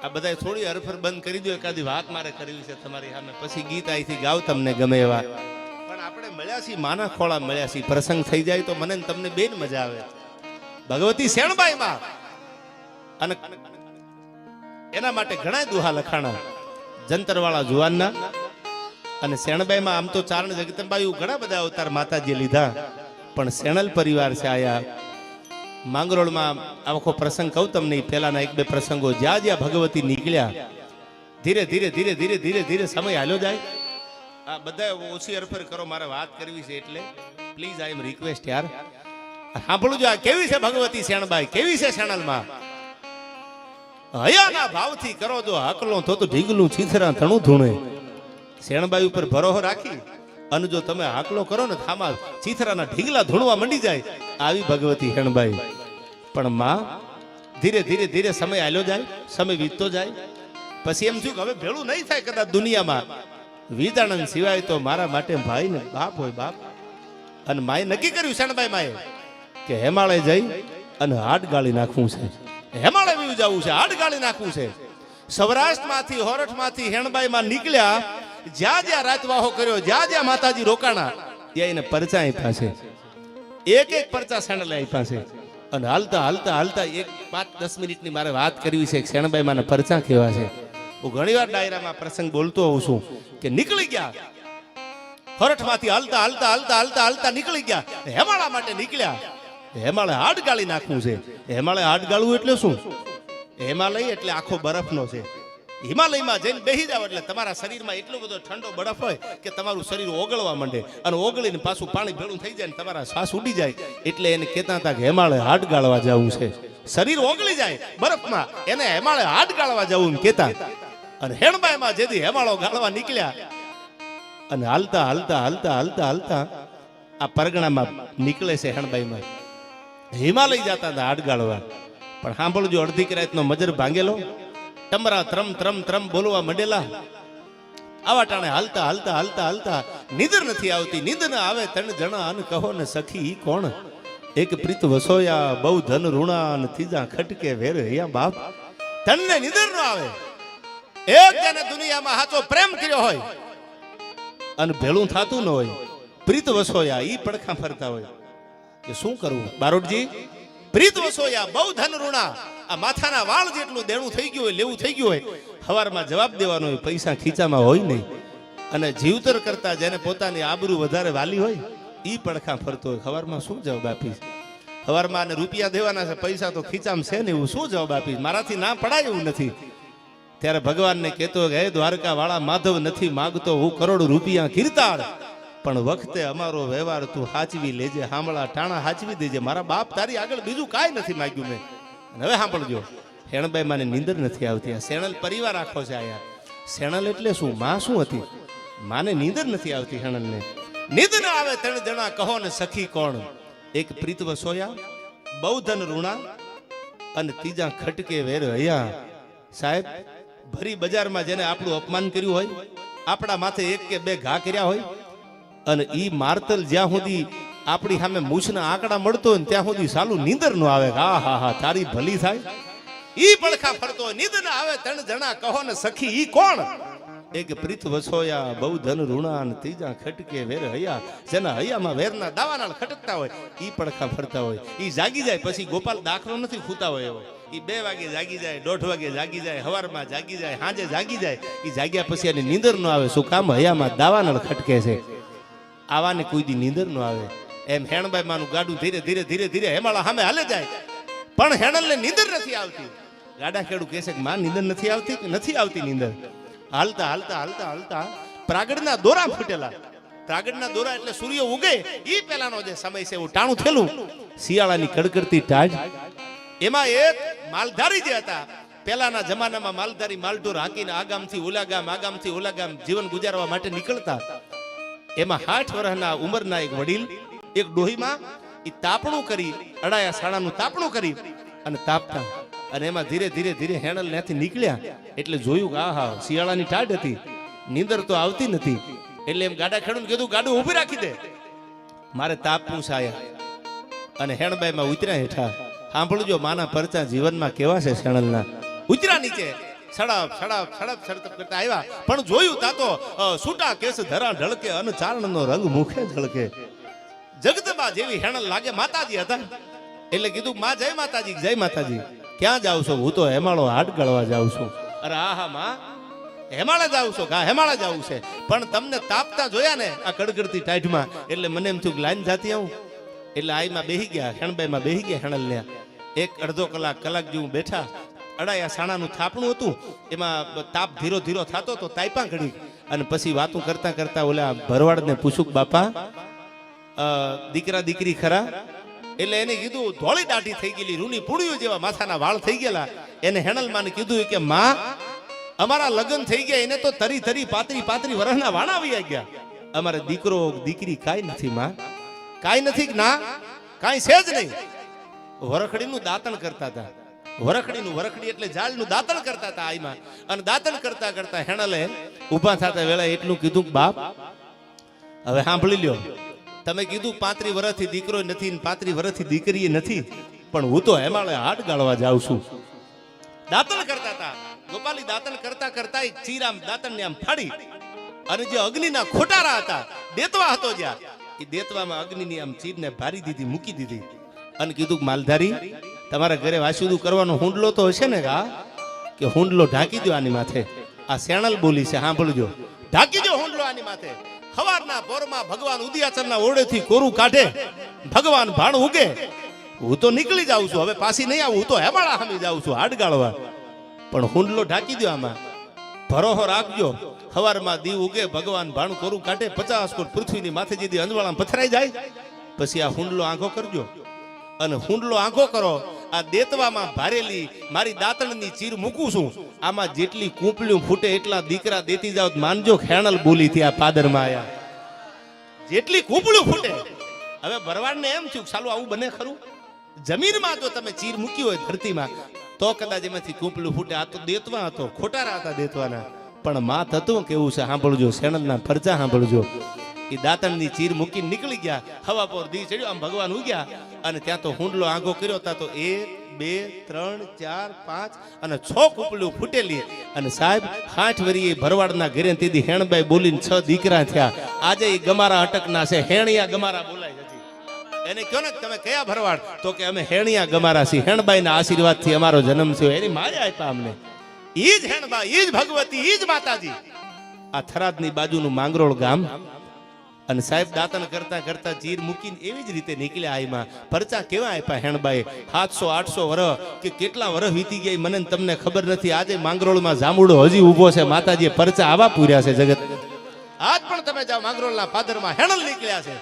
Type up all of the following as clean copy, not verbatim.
આ બધા થોડી હરફર બંધ કરી દો, એકાદી વાત મારે કરવી છે તમારી સામે, પછી ગીત અહીંથી ગાવ તમને ગમે એવા. પણ આપણે મળ્યા છીએ, માના ખોળા મળ્યા છીએ, પ્રસંગ થઈ જાય તો મને તમને બેન મજા આવે. ભગવતી શેણબાઈ માં અને એના માટે ઘણા દુહા લખાણા જંતરવાળા જુવાનના. અને શેણબાઈ માં આમ તો ચારણ જગદંબાઈ ઘણા બધા અવતાર માતાજી લીધા, પણ શેણલ પરિવાર છે આયા માંગરોળમાં. આખો પ્રસંગ કહું તમને, પહેલાના એક બે પ્રસંગો જ્યાં જ્યાં ભગવતી નીકળ્યા, ધીરે ધીરે ધીરે ધીરે ધીરે ધીરે સમય હાલ્યો જાય. આ બધા ઓછી હરફર કરો, મારે વાત કરવી છે એટલે પ્લીઝ આઈ એમ રિક્વેસ્ટ યાર, સાંભળું જો. આ કેવી છે ભગવતી શેણબાઈ, કેવી છે શેણલમાં. હયાના ભાવથી કરો જો હકલો તો ઢીગલું છીથરા ધણું ધૂણે. શેણબાઈ ઉપર ભરોસો રાખી અને જો તમે હાકલો કરો ને, થામા ચીથરાના ઢીગલા ધૂણવા મંડી જાય, આવી ભગવતી શેણબાઈ. પણ માં ધીરે ધીરે ધીરે સમય હાલ્યો જાય, સમય વીતતો જાય. પછી એમ થયું કે હવે ભેળું નહીં થાય કદાચ દુનિયામાં. વિદાણન સિવાય તો મારા માટે ભાઈ ને બાપ હોય બાપ. અને માએ નક્કી કર્યું શેણબાઈ માએ કે હેમાળે જઈ અને હાડ ગાળી નાખવું છે, હેમાળે વી જવું છે, હાડ ગાળી નાખવું છે. સૌરાષ્ટ્રમાંથી હોરઠમાંથી હેણબાઈ માં નીકળ્યા, જ્યાં જ્યાં રાતવાહો કર્યો, જ્યાં જ્યાં માતાજી રોકાણા, ત્યાં એને પરચા આપ્યા છે. એક એક પરચા શેણલે આપ્યા છે. અને હાલતા હાલતા હાલતા 5-10 મિનિટની મારે વાત કરવી છે. શેણબાઈ માને પરચા કેવા છે. હું ઘણીવાર ડાયરામાં પ્રસંગ બોલતો હોઉં છું કે નીકળી ગયા હોરઠમાંથી, હાલતા હાલતા હાલતા હાલતા હાલતા નીકળી ગયા, હેમાળા માટે નીકળ્યા. હેમાળે હાડ ગાળી નાખવું છે. હેમાળે હાડ ગાળવું એટલે શું? હિમાલય એટલે આખો બરફનો છે. હિમાલયમાં જઈને બેસી જાવ એટલે તમારા શરીરમાં એટલો બધો ઠંડો બરફ હોય કે તમારું શરીર ઓગળવા માંડે, અને ઓગળીને પાછું પાણી ભેળું થઈ જાય ને તમારા શ્વાસ ઉડી જાય. એટલે એને કહેતા હતા કે હેમાળે હાડ ગાળવા જવું છે. શરીર ઓગળી જાય બરફમાં, એને હેમાળે હાડ ગાળવા જવું એમ કહેતા. અને હેણબાઈમાં જેથી હેમાળો ગાળવા નીકળ્યા અને હાલતા હાલતા હાલતા હાલતા હાલતા આ પરગણામાં નીકળે છે. હેણબાઈમાં હિમાલય જતા હતા હાડ ગાળવા. પણ સાંભળજો, અડધી રાતનો મજર ભાંગેલો, ટમરા ત્રમ ત્રમ ત્રમ બોલવા મંડેલા. આવા ટાણે હાલતા હાલતા હાલતા હાલતા નીંદર નથી આવતી. નીંદર ના આવે તણ જણા અન કહો ને સખી ઈ કોણ? એક પ્રીત વસોયા બહુ ધન ઋણા અને ત્રીજા ખટકે વેર હૈયા બાપ. તણને નીંદર ન આવે. એક જણે દુનિયામાં સાચો પ્રેમ કર્યો હોય અને ભેળું થાતું ન હોય, પ્રીત વસોયા ઈ પડખા ફરતા હોય કે શું કરવું બારોટજી? પ્રીત વસોયા બહુ ધન ઋણા, આ માથાના વાળ જેટલું દેણું થઈ ગયું હોય, લેવું થઈ ગયું હોય, સવારમાં જવાબ દેવાનો હોય, પૈસા ખીચામાં હોય નહીં. અને જીવતર કરતા જેને પોતાની આબરૂ વધારે વાલી હોય ઈ પડખા ફરતો હોય. સવારમાં શું જવાબ આપીશ? સવારમાં આને રૂપિયા દેવાના છે, પૈસા તો ખીચામાં છે ને, એવું શું જવાબ આપીશ? મારાથી ના પડાય એવું નથી. ત્યારે ભગવાનને કહેતો કે હે દ્વારકા વાળા માધવ, નથી માગતો હું કરોડ રૂપિયા કીર્તાળ, પણ વખતે અમારો વ્યવહાર તું હાચવી લેજે. હાંભળા ટાણા હાચવી દેજે. મારા બાપ તારી આગળ બીજું કાંઈ નથી માગ્યું મેં. હવે સાંભળજો, હેણબાઈ માને નીંદર નથી આવતી. આ શેણલ પરિવાર આખો છે આયા. શેણલ એટલે શું? માં શું હતી? માને નીંદર નથી આવતી. હેણલને નીંદર ના આવે ત્રણ જણા કહો ને સખી કોણ? એક પ્રીત વસોયા બહુ ધન ઋણા અને ત્રીજા ખટકે વેર હૈયા. સાહેબ, ભરી બજારમાં જેને આપણું અપમાન કર્યું હોય, આપણા માથે એક કે બે ઘા કર્યા હોય, અને ઈ મારતલ જ્યાં સુધી આપણી સામે મૂછના આંકડા મળતો હોય ત્યાં સુધી સાલું નીંદર નો આવે. હા હા હા, તારી ભલી થાય. ઈ પડખા ફરતો હોય, નીંદર ના આવે ત્રણ જણા કહો ને સખી ઈ કોણ? એક પ્રીત વસોયા બહુ ધન ઋણા અને ત્રીજા ખટકે વેર હૈયા. જેના હૈયામાં વેરના દાવાના ખટકતા હોય ઈ પડખા ફરતા હોય. ઈ જાગી જાય પછી ગોપાલ દાખલો નથી ખૂતા હોય એવો. ઈ 2 વાગે જાગી જાય, 1:30 વાગે જાગી જાય, સવારમાં જાગી જાય, સાંજે જાગી જાય. ઈ જાગ્યા પછી એની નીંદર નો આવે. શું કામ? હૈયામાં દાવાના ખટકે છે. આવાને કોઈ દી નીંદર નો આવે. એમ હેણબાઈ માનું ગાડું ધીરે ધીરે ધીરે ધીરે હેમાળા સામે હાલે જાય, પણ હેણલને નીંદર નથી આવતી. ગાડા ખેડૂ કહે છે કે માં નીંદર નથી આવતી? નથી આવતી નીંદર. હાલતા હાલતા હાલતા હાલતા પ્રાગડના દોરા ફૂટેલા. પ્રાગડના દોરા એટલે સૂર્ય ઉગે ઈ પહેલાનો જે સમય છે એવું ટાણું થયેલું. શિયાળાની કડકડતી ટાઢ, એમાં એક માલધારી જે હતા, પહેલાના જમાનામાં માલધારી માલઢોર હાંકીને આ ગામથી ઓલા ગામ, આ ગામથી ઓલા ગામ જીવન ગુજારવા માટે નીકળતા. એમાં 60 વર્ષના ઉંમરના એક વડીલ, એક ડોહીમાં ઈ તાપણું કરી, અડાયા સાડાનું તાપણું કરી અને તાપતા. અને એમાં ધીરે ધીરે ધીરે હેણલ ત્યાંથી નીકળ્યા એટલે જોયું કે આહા શિયાળાની ટાઢ હતી, નીંદર તો આવતી નથી. એટલે એમ ગાડા ખેડૂને કીધું ગાડું ઊભી રાખી દે, મારે તાપવું છે આયા. અને હેણબાઈમાં ઉતર્યા હેઠા. સાંભળજો, માના પરચા જીવનમાં કેવા છે શેણલના. ઉતરા નીચે સડપ સડપ સડપ સડપ કરતા આવ્યા, પણ જોયું તા તો સૂટા કેસ ધરા ઢળકે અને ચારણનો રંગ મુખે ઝળકે. જગદંબા જેવી હેણલ લાગે માતાજી હતા. એટલે કીધું માં જય માતાજી, જય માતાજી. ક્યાં જાવ છો? હું તો હેમાળો હાડ ગળવા જાઉં છું. અરે આહા માં, હેમાળે જાઉં છો? હા હેમાળે જાવું છે, પણ તમને તાપતા જોયા ને આ કડકડતી ટાઈટમાં, એટલે મને એમ થયું કે લાઈન જાતી આવું. એટલે આઈમાં બેહી ગયા, હેણબાઈમાં બેહી ગયા હેણલ ને. એક અડધો કલાક જેવું બેઠા. અડાયા સાણાનું થાપણું હતું, એમાં તાપ ધીરો ધીરો થતો તો તાઈપા ઘડી. અને પછી વાતું કરતા કરતા ઓલા ભરવાડને પૂછું, બાપા દીકરા દીકરી ખરા? એટલે એને કીધું ધોળી દાઢી થઈ ગયેલી, રૂની પૂળીઓ જેવા માથાના વાળ થઈ ગયેલા. એને હેણલમાને કીધું કે માં અમારા લગ્ન થઈ ગયા, એને તો તરી તરી પાતરી વર્ષના વાણા આવી ગયા. અમારે દીકરો દીકરી કાંઈ નથી માં, કાંઈ નથી ના, કાંઈ છે જ નહીં. વરખડીનું દાંતણ કરતા હતા. વરખડી એટલે ઝાડનું દાંતણ કરતા હતા આઈમાં. અને દાંતણ કરતા કરતા હેણલે ઊભા થતા વેળા એટલું કીધું, બાપ હવે સાંભળી લ્યો, તમે કીધું 35 વર્ષથી દીકરો નથી ને 35 વર્ષથી દીકરી નથી, પણ હું તો હેમાળે હાડ ગાળવા જાઉં છું. દાંતણ કરતા હતા ગોપાલી. દાંતણ કરતા કરતા એક ચીરામ દાંતણને આમ ફાડી અને જે અગ્નિના ખોટારા હતા, દેતવા હતો જ્યાં, એ દેતવામાં અગ્નિની આમ ચીરને ભારી દીધી, મૂકી દીધી. અને કીધું, માલધારી તમારા ઘરે વાસુદું કરવાનો હુંડલો તો હશે ને? હા, કે હુંડલો ઢાંકી દો આની માથે. આ શેણલ બોલી છે, સાંભળજો. ઢાંકી દો હુંડલો આની માથે. સવારના પોરમાં ભગવાન ઉદયાચરના ઓરડેથી કોરું કાઢે, ભગવાન ભાણ ઉગે. હું તો નીકળી જાઉં છું, હવે પાછી નહીં આવું. હું તો હેમાળા સામી જાઉં છું હાડ ગાળવા, પણ હુંડલો ઢાંકી દો આમાં. ભરોહો રાખજો, સવારમાં દીવ ઉગે, ભગવાન ભાણું કોરું કાઢે, 50 કોટ પૃથ્વીની માથે જેથી અંજવાળામાં પથરાઈ જાય, પછી આ હુંડલો આંખો કરજો. અને હુંડલો આંખો કરો, આ દેતવામાં ભારેલી મારી દાંતણની ચીર મૂકું છું, આમાં જેટલી કૂંપલીઓ ફૂટે એટલા દીકરા દેતી જાવ. માનજો ખેણલ બોલી થી આ પાદરમાં આયા, જેટલી કૂંપલીઓ ફૂટે. હવે ભરવાડને એમ થયું ચાલો આવું બને ખરું? જમીનમાં જો તમે ચીર મૂકી હોય ધરતીમાં તો કદાચ એમાંથી કૂંપલું ફૂટે. આ તો દેતવા હતો, ખોટારા હતા દેતવાના. પણ માં તત્વ કેવું છે સાંભળજો, શેણલના પરચા સાંભળજો. એ દાંતણની ચીર મૂકી નીકળી ગયા. હવા પર દી ચડ્યો, આમ ભગવાન ઉગ્યા. અને ત્યાં તો હુંડલો આંગો કર્યો તા તો 1 2 3 4 5 અને 6 કૂપલું ફૂટેલી. અને સાહેબ 60 વરી ભરવાડના ઘરે તેથી હેણબાઈ બોલીને 6 દીકરા થયા. આજે એ ગમારા અટકના છે, હેણિયા ગમારા બોલાય છે. એને કહો ને તમે કયા ભરવાડ? તો કે અમે હેણિયા ગમારા છીએ, હેણબાઈના આશીર્વાદથી અમારો જન્મ થયો. એની માયા આપ્યા અમને. ઈ જ હેણબાઈ, ઈ જ ભગવતી, ઈ જ માતાજી. આ થરાદની બાજુનું માંગરોળ ગામ. અને સાહેબ દાંતણ કરતા કરતા ચીર મૂકીને એવી જ રીતે નીકળ્યા. આઈમાં પરચા કેવા આપ્યા હેણબાઈ. 700 800 વર્ષ કે કેટલા વર્ષ વીતી ગયા મને તમને ખબર નથી. આજે માંગરોળમાં જામુડો હજી ઊભો છે. માતાજીએ પરચા આવા પૂર્યા છે જગત. આજ પણ તમે જાઓ માંગરોળના પાદરમાં હેણલ નીકળ્યા છે.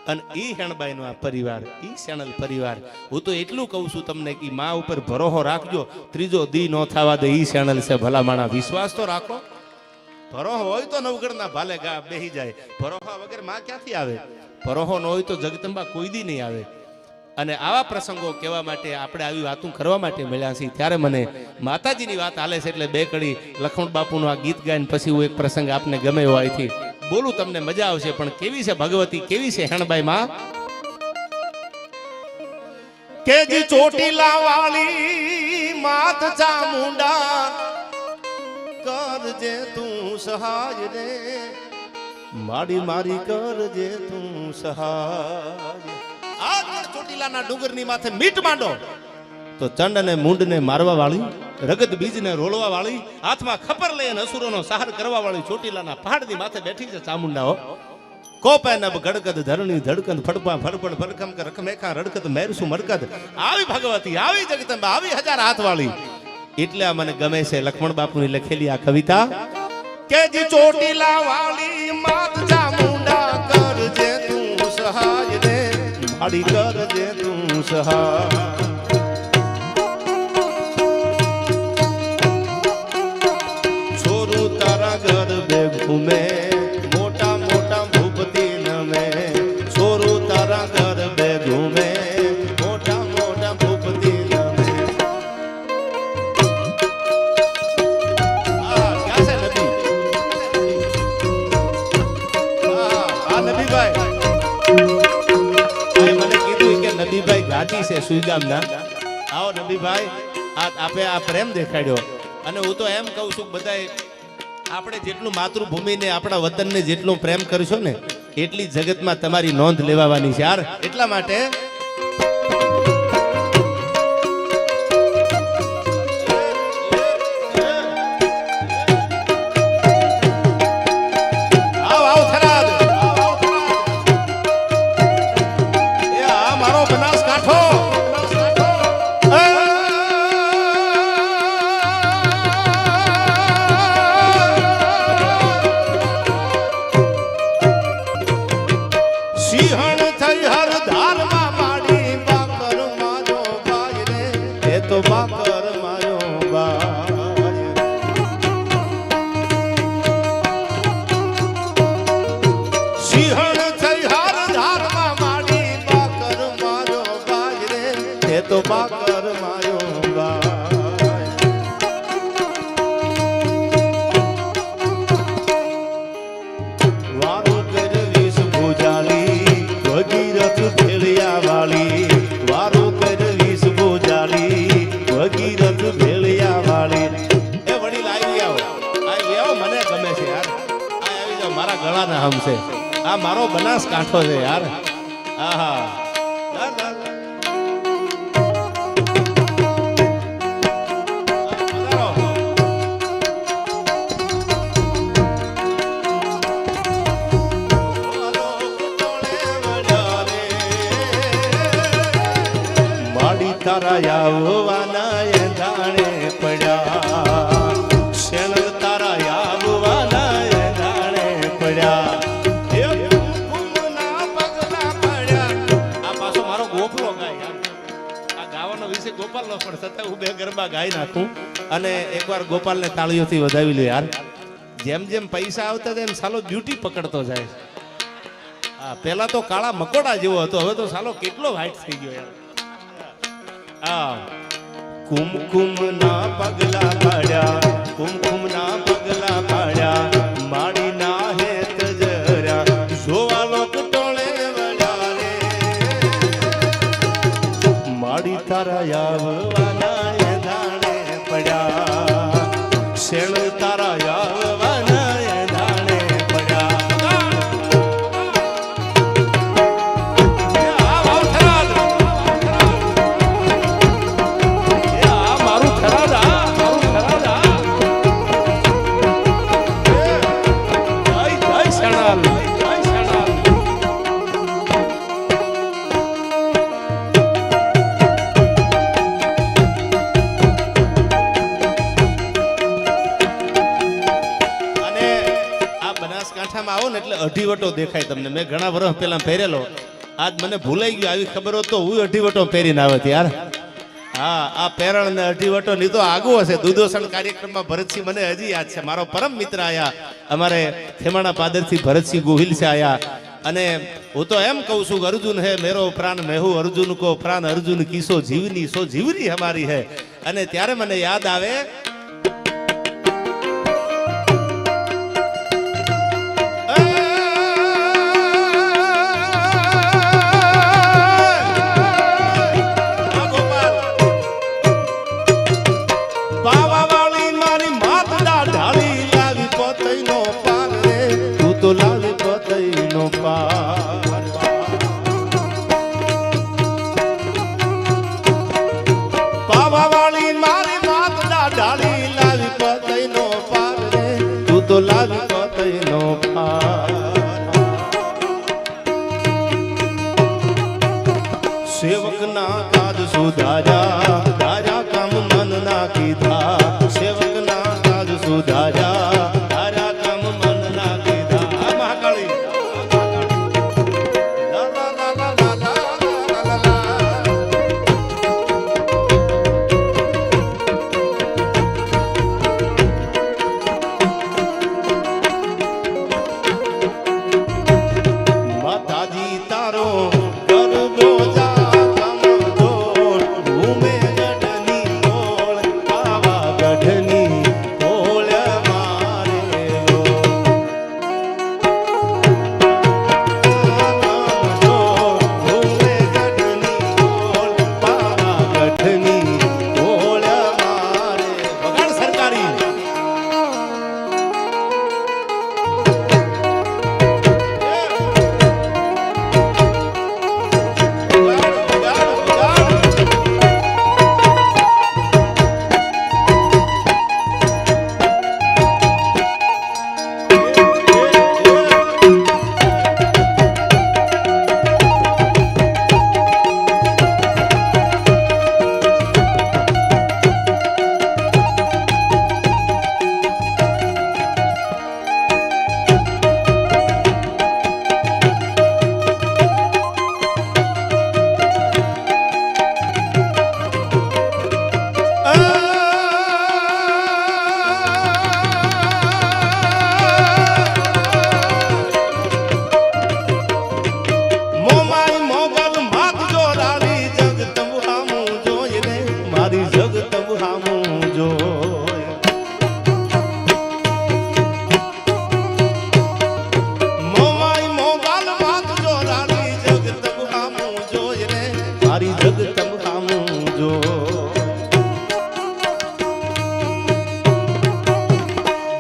અને ઈ હેણબાઈનો આ પરિવાર, ઈ શેણલ પરિવાર. હું તો એટલું કહું છું તમને કે માં ઉપર ભરોહો રાખજો, ત્રીજો દી નો થવા દે. ઈ શેણલ છે ભલા માણા, વિશ્વાસ તો રાખો. ભરોહો હોય તો નવગઢના ભાલે ગા બેહી જાય. ભરોહા વગર માં ક્યાંથી આવે? ભરોહો ન હોય તો જગદંબા કોઈ દી નહીં આવે. અને આવા પ્રસંગો કહેવા માટે આપણે આવી વાતો કરવા માટે મળ્યા છીએ. ત્યારે મને માતાજીની વાત હાલે છે એટલે બે કડી લખમણ બાપુનું આ ગીત ગાઈને પછી હું એક પ્રસંગ આપને ગમે એવો અહીંથી બોલું, તમને મજા આવશે. પણ કેવી છે ભગવતી, કેવી છે હેણબાઈ માં? કેજી ચોટીલા વાળી માત ચામુંડા, કરજે તું સહાય રે મારી મારી, કરજે તું સહાય. આ ચોટીલાના ડુંગરની માથે મીટ માંડો તો ચંડ અને મુંડ ને મારવા વાળી, રગત બીજ ને રોળવા વાળી, હાથમાં ખપર લઈને અસુરોનો સહાર કરવા વાળી ચોટીલાના પહાડની માથે બેઠી છે ચામુંડાઓ. કોપે નબ ગડકદ ધરણી ધડકદ ફડપા ફડપડ ફડકમ કે રખમેખા રડકદ મેરસુ મરકદ. આવી ભગવતી, આવી જગદંબા, આવી 1000 હાથ વાળી. એટલે આ મને ગમે છે લક્ષ્મણ બાપુની લખેલી આ કવિતા કે જી ચોટીલા વાળી માત ચામુંડા, કરજે તું સહાય રે મારી, કરજે તું સહાય. છોરું તારા ઘર બે ઘૂમે, મોટા મોટા ભૂપતી નમે. છોરું તારા ઘર બે ઘૂમે, મોટા મોટા ભૂપતી નમે. નબીભાઈ ઘાટી છે સુઈગામના. આવો નબીભાઈ, આપે આ પ્રેમ દેખાડ્યો. અને હું તો એમ કહું છું બધાય આપણે જેટલું માતૃભૂમિને આપણા વતનને જેટલું પ્રેમ કરશો ને એટલી જગતમાં તમારી નોંધ લેવાની છે યાર. એટલા માટે તો બાકર માયો વારો કરવીશ ભોજાલી ભગીરથ ભેળિયા વાળી વારો કરવીશ ભોજાલી ભગીરથ ભેળિયા વાળી. એ વડીલ આવી આવો મને ગમે છે યાર. આ આવી જાવ મારા ગળાના હમ છે. આ મારો બનાસકાંઠો છે યાર. આહા તારા આવવાના એ જાણે પડ્યા શેણ તારા આવવાના એ જાણે પડ્યા આ પાછો મારો ગોપલો ગાય. આ ગાવાનો વિશે ગોપાલ નો પણ છતાં હું બે ગરબા ગાઈ નાખું અને એકવાર ગોપાલને તાળીઓથી વધાવી લે યાર. જેમ જેમ પૈસા આવતા તેમ સાલો બ્યુટી પકડતો જાય. હા પેલા તો કાળા મકોડા જેવો હતો, હવે તો સાલો કેટલો વ્હાઈટ થઈ ગયો યાર. કુમકુમ ના પગલા પાડ્યા કુમકુમ ના પગલા પાડ્યા માડી ના હે તજરા જોવા લોક ટોળે વળ્યા રે માડી તારા આવવાના એ જાણે પડ્યા શેણ તારા આવવાના એ જાણે પડ્યા. આવો ને એટલે અઢીવટો દેખાય તમને. મેં ઘણા વર્ષ પહેલા પહેરેલો, આજ મને ભૂલાઈ ગયું. આવી ખબર હોત તો હું અઢીવટો પહેરીને આવત યાર. હા આ પેરણ ને અઢીવટો ની તો આગો હશે. દૂધોસણ કાર્યક્રમમાં ભરતસિંહ મને હજી યાદ છે. મારો પરમ મિત્ર આયા, અમારે ખેમાણા પાદરથી ભરતસિંહ ગોહિલ છે આયા. અને હું તો એમ કહું છું કે અર્જુન હે મેરો પ્રાણ મેહુ અર્જુન કો પ્રાણ અર્જુન કીસો જીવની સો જીવની હમારી હે. અને ત્યારે મને યાદ આવે સેવક ના કાજ સુધાર્યા તારા કામ મન ના કીધા. સેવક ના કાજ સુધાર્યા તારા કામ મન ના કીધા. મહાકાળી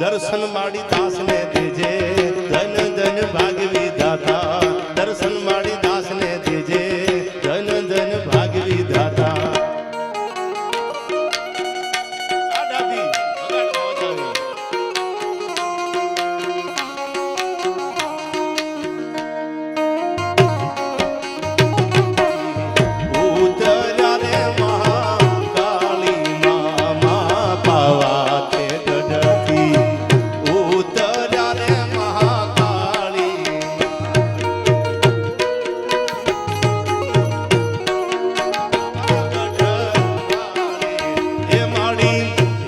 દર્શન માડી દાસને દેજે ધન ધન ભાગવી દાતા દર્શન માડી દાસને દેજે ધન ધન ભાગવી દાતા આ દાદી વગાડ વગાવી ઉતર્યા રે મહાકાળી મામા પાવા તે ગઢથી ઉતર્યા રે મહાકાળી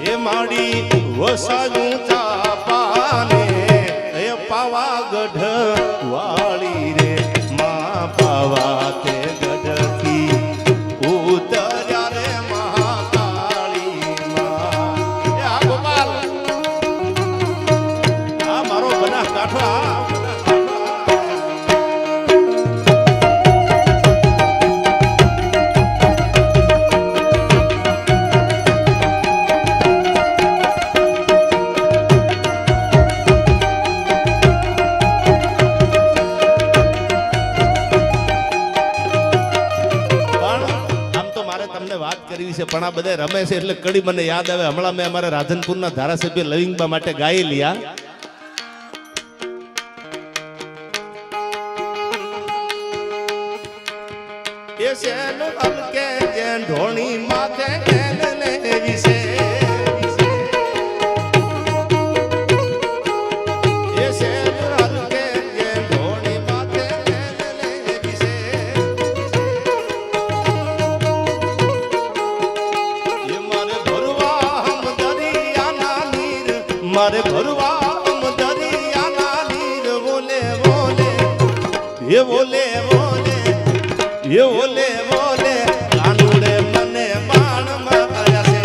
એ માડી વસાયું ચાપાને એ પાવાગઢ વાળી રે મા પાવા તે ગઢથી ઉતર્યા રે મહાકાળી માં એ આ ગોપાલ આ મારો બનાસકાંઠો આ વાત કરવી છે પણ આ બધા રમે છે એટલે કડી મને યાદ આવે હમણાં મેં અમારા રાધનપુરના ધારાસભ્ય લવિંગબા માટે ગાઈ લિયા એ શેન હલકે જેન ઢોણી માથે કેન લેવી છે એ શેન હલકે જેન ઢોણી માથે કેન લેવી છે મારે ભરવા દરિયાના નીર બોલે બોલે એ બોલે બોલે એ બોલે બોલે કાનુડે મને બાણ માર્યા છે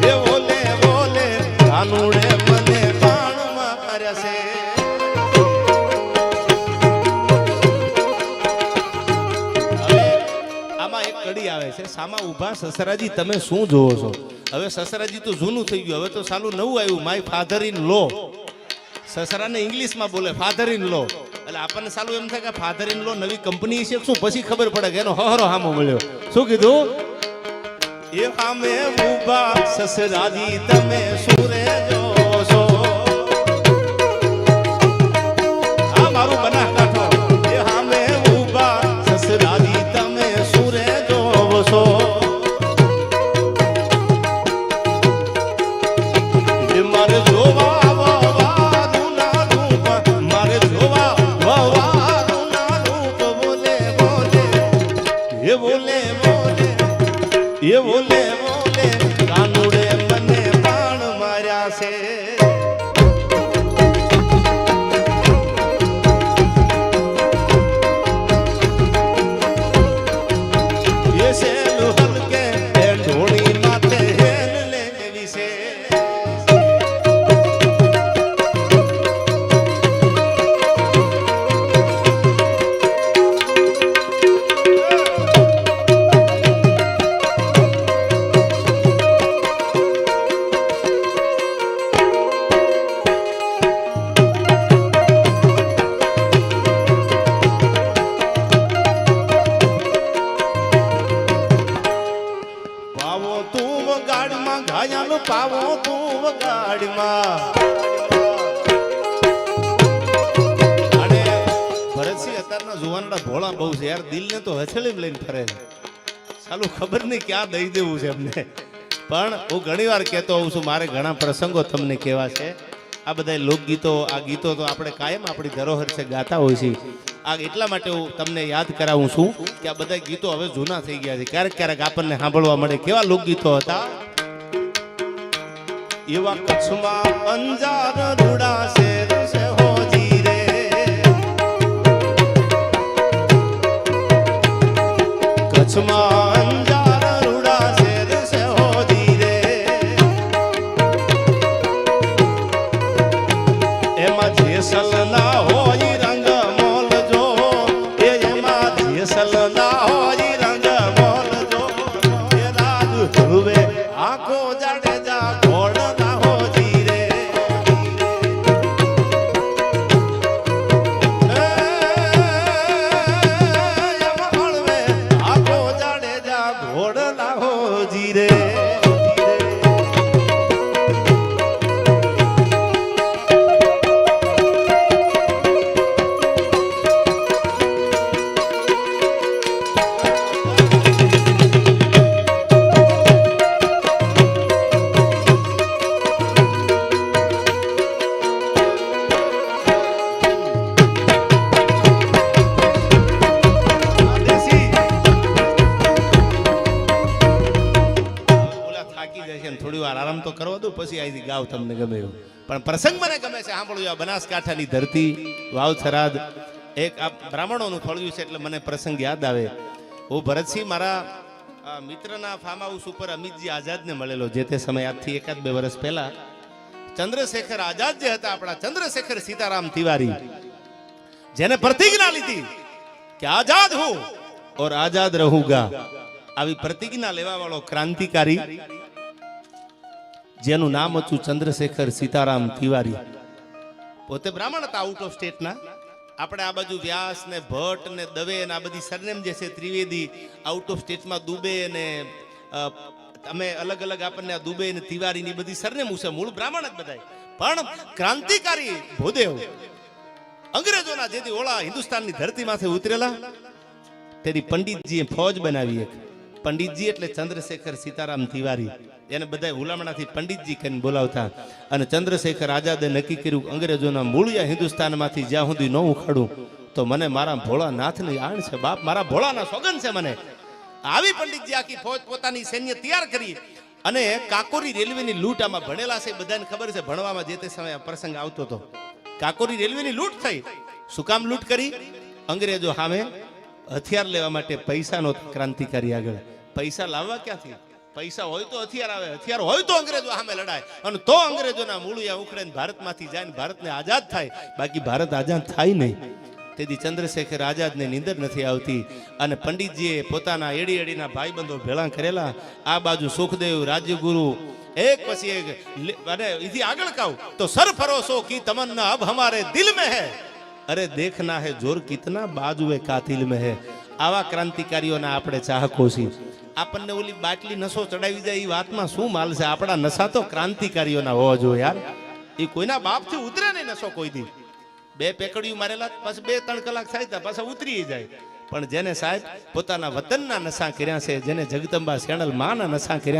એ બોલે બોલે કાનુડે મને બાણ માર્યા છે કડી આવે છે સામા ઉભા સસરાજી તમે શું જોવો છો હવે સસરાજી તો જૂનું થઈ ગયું હવે તો સાલું નવું આવ્યું માય ફાધર ઇન લો સસરાને ઇંગ્લિશમાં બોલે ફાધર ઇન લો એટલે આપણને સાલું એમ થાય કે ફાધર ઇન લો નવી કંપની છે શું પછી ખબર પડે કે એનો હહરો હામો મળ્યો શું કીધું એ સામે ઉભા સસરાજી તમે સુરે જોશો આ મારું બનાસકાંઠો એ સામે ઉભા સસરાજી તમે સુરે જોશો એ મારે જોવા વવારું ના રૂપ મારે જોવા વવારું ના રૂપ બોલે બોલે એ બોલે બોલે એ બોલે બોલે કાનુડે મને બાણ માર્યા છે એ શેલું હલકે એ ઢોળી માથે હેલ લેવી છે પાવો તું વગાડમાં ઘાયલ પાવો તું વગાડમાં અને ભરતસિંહ અત્યારના જુવાનડા ભોળા બહુ છે યાર દિલને તો હથેળી લઈને ફરે છે સાલું ખબર નહીં ક્યાં દઈ દેવું છે એમને પણ હું ઘણી વાર કહેતો હોઉં છું મારે ઘણા પ્રસંગો તમને કહેવા છે આ બધા લોકગીતો આ ગીતો તો આપણે કાયમ આપણી ધરોહર છે ગાતા હોય છે આ એટલા માટે હું તમને યાદ કરાવું છું કે આ બધા ગીતો હવે જૂના થઈ ગયા છે ક્યારેક ક્યારેક આપણને સાંભળવા મળે કેવા લોકગીતો હતા એવા કચ્છમાં અંજાર રૂડા શેર છે હોજી રે કચ્છમાં અંજાર રૂડા શેર છે હોજી રે એમાં જેસલ ના હોય રંગ મોલજો એમાં જેસલ ના હોય રંગ મોલજો એ રાજ ધ્રુવે લાહો જીરે થોડી વાર આરામ તો કરવા દો પછી અહીંથી ગાવ તમને ગમે એવું પણ પ્રસંગ મને ગમે છે સાંભળ્યું આ બનાસકાંઠાની ધરતી વાવ થરાદ એક આ બ્રાહ્મણોનું ફળ્યું છે એટલે મને પ્રસંગ યાદ આવે હું ભરતસિંહ મારા મિત્રના ફાર્મ હાઉસ ઉપર અમિતજી આઝાદને મળેલો જે તે સમય આજથી 1-2 વર્ષ પહેલા ચંદ્રશેખર આઝાદ જે હતા આપણા ચંદ્રશેખર સીતારામ તિવારી જેને પ્રતિજ્ઞા લીધી કે આઝાદ હું ઓર આઝાદ રહુંગા આવી પ્રતિજ્ઞા લેવા વાળો ક્રાંતિકારી જેનું નામ હતું ચંદ્રશેખર સીતારામ તિવારી પોતે બ્રાહ્મણ હતા આઉટ ઓફ સ્ટેટના આપણે આ બાજુ વ્યાસ ને ભટ્ટ ને દવે ને આ બધી સરનેમ જે છે ત્રિવેદી આઉટ ઓફ સ્ટેટમાં દુબે ને અમે અલગ અલગ આપણને આ દુબે ને તિવારી ની બધી સરનેમ છે મૂળ બ્રાહ્મણ જ બધાય પણ ક્રાંતિકારી ભૂદેવ અંગ્રેજોના જેથી ઓળા હિન્દુસ્તાનની ધરતીમાંથી ઉતરેલા તેની પંડિતજીએ ફોજ બનાવી એક પંડિતજી એટલે ચંદ્રશેખર સીતારામ તિવારી એને બધા હુલામણાથી પંડિતજી કહીને બોલાવતા અને ચંદ્રશેખર આઝાદે નક્કી કર્યું અંગ્રેજોના મૂળિયા હિન્દુસ્તાનમાંથી જ્યાં સુધી ન ઉખાડું તો મને મારા ભોળાનાથની આણ છે બાપ મારા ભોળાના સોગન છે મને આવી પંડિતજી આખી ફોજ પોતાની સૈન્ય તૈયાર કરી અને કાકોરી રેલવેની લૂંટ આમાં ભણેલા છે બધાને ખબર છે ભણવામાં જે તે સમયે પ્રસંગ આવતો હતો કાકોરી રેલવેની લૂંટ થઈ શું કામ લૂંટ કરી અંગ્રેજો સામે હથિયાર લેવા માટે પૈસા નો ક્રાંતિકારી આગળ પૈસા લાવવા ક્યાંથી પૈસા હોય તો હથિયાર આવે હથિયાર હોય તો અંગ્રેજો સામે લડાય અને તો અંગ્રેજોના મૂળિયા ઉખડે ભારતમાંથી જાય ભારતને આઝાદ થાય બાકી ભારત આઝાદ થાય નહીં તેથી ચંદ્રશેખર આઝાદને નીંદર નથી આવતી અને પંડિતજીએ પોતાના એડી એડીના ભાઈબંધો ભેળા કરેલા આ બાજુ સુખદેવ રાજ્યગુરુ એક પછી એક અને इसी આગળ કહું તો સરફરોશો કી તમન્ના અબ હમારે દિલ में है અરે દેખના હે જોર કિતના બાજુએ કાતિલ में है આવા ક્રાંતિકારીઓના આપણે ચાહકો છીએ આપણને ઓલી બાટલી નસો ચડાવી જાય એ વાતમાં શું માલ છે આપણા નશા તો ક્રાંતિકારીઓના હોવા જોઈએ યાર એ કોઈના બાપથી ઉતરે નહીં નશો કોઈ દી 2 પેકડીયું મારેલા પછી 2-3 કલાક થાય તો પાછા ઉતરી જાય પણ જેને સાહેબ પોતાના વતનના નશા કર્યા છે જેને જગદંબા શેણલ માના નશા કર્યા